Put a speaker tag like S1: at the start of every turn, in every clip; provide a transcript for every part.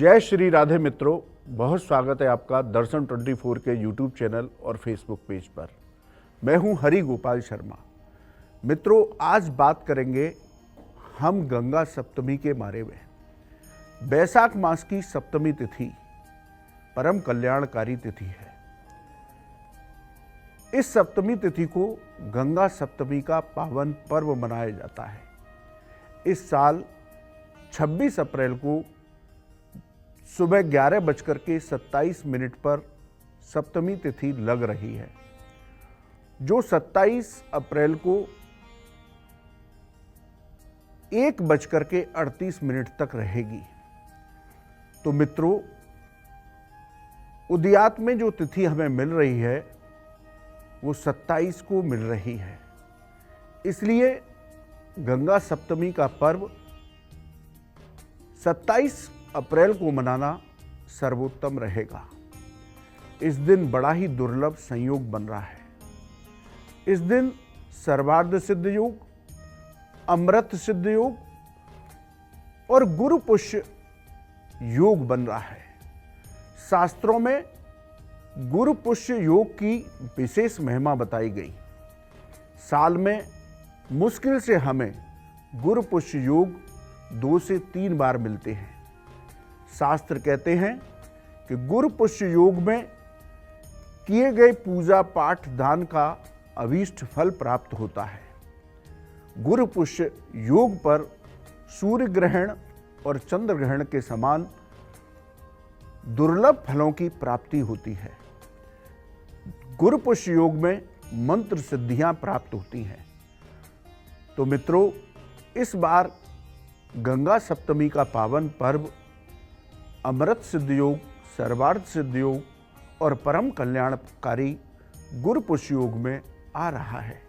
S1: जय श्री राधे मित्रों, बहुत स्वागत है आपका दर्शन 24 के यूट्यूब चैनल और फेसबुक पेज पर। मैं हूं हरि गोपाल शर्मा। मित्रों, आज बात करेंगे हम गंगा सप्तमी के बारे में। बैसाख मास की सप्तमी तिथि परम कल्याणकारी तिथि है। इस सप्तमी तिथि को गंगा सप्तमी का पावन पर्व मनाया जाता है। इस साल 26 अप्रैल को सुबह 11:27 पर सप्तमी तिथि लग रही है, जो 27 अप्रैल को 1:38 तक रहेगी। तो मित्रों, उदयात में जो तिथि हमें मिल रही है वो 27 को मिल रही है। इसलिए गंगा सप्तमी का पर्व 27 अप्रैल को मनाना सर्वोत्तम रहेगा। इस दिन बड़ा ही दुर्लभ संयोग बन रहा है। इस दिन सर्वार्ध सिद्ध योग, अमृत सिद्ध योग और गुरु पुष्य योग बन रहा है। शास्त्रों में गुरु पुष्य योग की विशेष महिमा बताई गई। साल में मुश्किल से हमें गुरु पुष्य योग 2 से 3 बार मिलते हैं। शास्त्र कहते हैं कि गुरु पुष्य योग में किए गए पूजा पाठ दान का अभीष्ट फल प्राप्त होता है। गुरु पुष्य योग पर सूर्य ग्रहण और चंद्र ग्रहण के समान दुर्लभ फलों की प्राप्ति होती है। गुरु पुष्य योग में मंत्र सिद्धियां प्राप्त होती हैं। तो मित्रों, इस बार गंगा सप्तमी का पावन पर्व अमृत सिद्ध योग, सर्वार्थ सिद्ध योग और परम कल्याणकारी गुरु पुष्य योग में आ रहा है।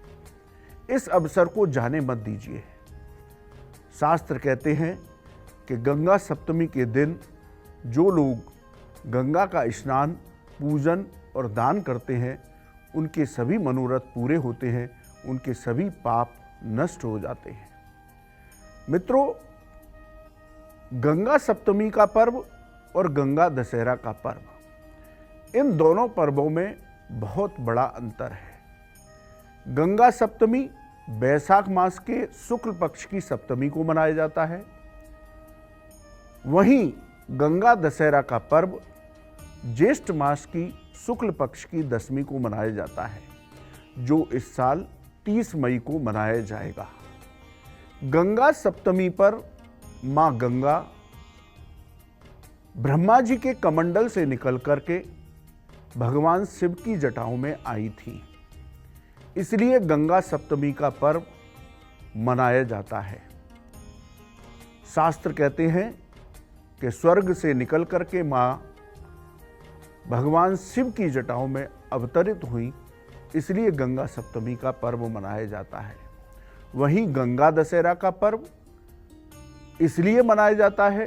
S1: इस अवसर को जाने मत दीजिए। शास्त्र कहते हैं कि गंगा सप्तमी के दिन जो लोग गंगा का स्नान, पूजन और दान करते हैं, उनके सभी मनोरथ पूरे होते हैं, उनके सभी पाप नष्ट हो जाते हैं। मित्रों, गंगा सप्तमी का पर्व और गंगा दशहरा का पर्व, इन दोनों पर्वों में बहुत बड़ा अंतर है। गंगा सप्तमी बैसाख मास के शुक्ल पक्ष की सप्तमी को मनाया जाता है। वहीं गंगा दशहरा का पर्व ज्येष्ठ मास की शुक्ल पक्ष की दशमी को मनाया जाता है, जो इस साल 30 मई को मनाया जाएगा। गंगा सप्तमी पर मां गंगा ब्रह्मा जी के कमंडल से निकल करके भगवान शिव की जटाओं में आई थी। इसलिए गंगा सप्तमी का पर्व मनाया जाता है। शास्त्र कहते हैं कि स्वर्ग से निकल करके मां भगवान शिव की जटाओं में अवतरित हुई, इसलिए गंगा सप्तमी का पर्व मनाया जाता है। वहीं गंगा दशहरा का पर्व इसलिए मनाया जाता है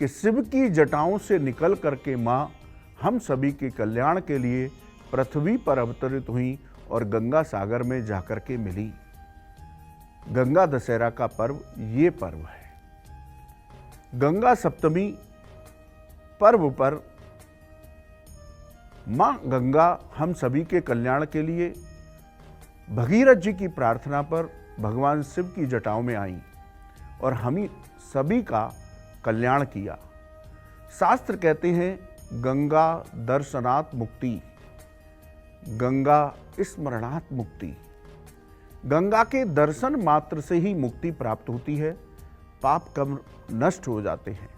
S1: कि शिव की जटाओं से निकल करके मां हम सभी के कल्याण के लिए पृथ्वी पर अवतरित हुई और गंगा सागर में जाकर के मिली। गंगा दशहरा का पर्व ये पर्व है। गंगा सप्तमी पर्व पर मां गंगा हम सभी के कल्याण के लिए भगीरथ जी की प्रार्थना पर भगवान शिव की जटाओं में आई और हम सभी का कल्याण किया। शास्त्र कहते हैं गंगा दर्शनात् मुक्ति, गंगा स्मरणात् मुक्ति। गंगा के दर्शन मात्र से ही मुक्ति प्राप्त होती है, पाप कर्म नष्ट हो जाते हैं।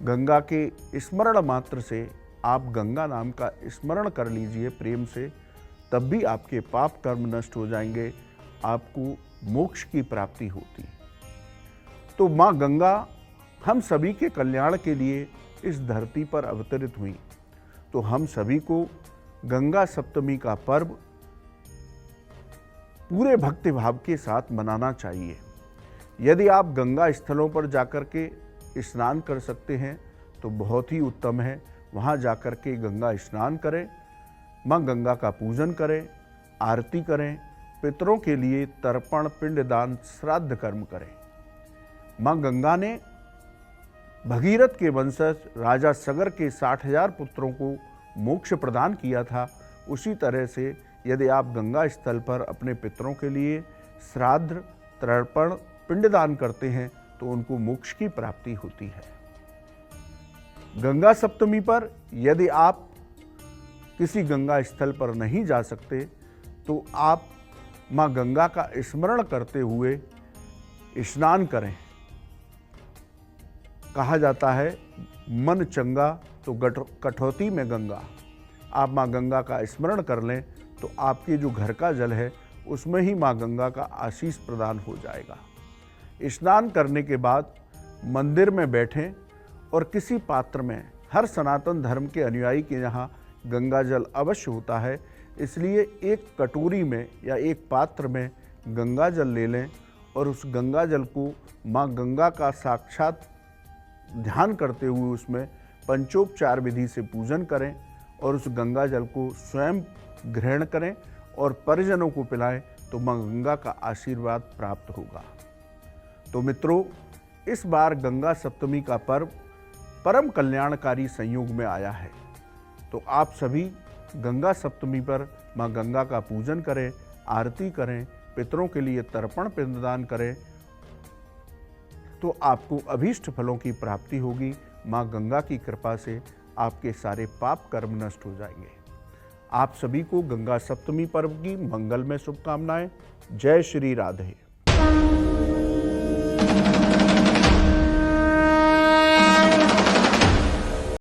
S1: गंगा के स्मरण मात्र से आप गंगा नाम का स्मरण कर लीजिए प्रेम से, तब भी आपके पाप कर्म नष्ट हो जाएंगे, आपको मोक्ष की प्राप्ति होती। तो मां गंगा हम सभी के कल्याण के लिए इस धरती पर अवतरित हुई। तो हम सभी को गंगा सप्तमी का पर्व पूरे भक्ति भाव के साथ मनाना चाहिए। यदि आप गंगा स्थलों पर जाकर के स्नान कर सकते हैं तो बहुत ही उत्तम है। वहाँ जाकर के गंगा स्नान करें, मां गंगा का पूजन करें, आरती करें, पितरों के लिए तर्पण, पिंडदान, श्राद्ध कर्म करें। मां गंगा ने भगीरथ के वंशज राजा सगर के 60,000 पुत्रों को मोक्ष प्रदान किया था, उसी तरह से यदि आप गंगा स्थल पर अपने पितरों के लिए श्राद्ध, तर्पण, पिंडदान करते हैं तो उनको मोक्ष की प्राप्ति होती है। गंगा सप्तमी पर यदि आप किसी गंगा स्थल पर नहीं जा सकते तो आप माँ गंगा का स्मरण करते हुए स्नान करें। कहा जाता है मन चंगा तो कठौती में गंगा। आप माँ गंगा का स्मरण कर लें तो आपके जो घर का जल है उसमें ही माँ गंगा का आशीष प्रदान हो जाएगा। स्नान करने के बाद मंदिर में बैठें और किसी पात्र में, हर सनातन धर्म के अनुयायी के यहाँ गंगा जल अवश्य होता है, इसलिए एक कटोरी में या एक पात्र में गंगा जल ले लें और उस गंगा जल को माँ गंगा का साक्षात ध्यान करते हुए उसमें पंचोपचार विधि से पूजन करें और उस गंगा जल को स्वयं ग्रहण करें और परिजनों को पिलाएं तो माँ गंगा का आशीर्वाद प्राप्त होगा। तो मित्रों, इस बार गंगा सप्तमी का पर्व परम कल्याणकारी संयोग में आया है, तो आप सभी गंगा सप्तमी पर माँ गंगा का पूजन करें, आरती करें, पितरों के लिए तर्पण पिंडदान करें, तो आपको अभीष्ट फलों की प्राप्ति होगी। माँ गंगा की कृपा से आपके सारे पाप कर्म नष्ट हो जाएंगे। आप सभी को गंगा सप्तमी पर्व की मंगलमय शुभकामनाएं। जय श्री राधे।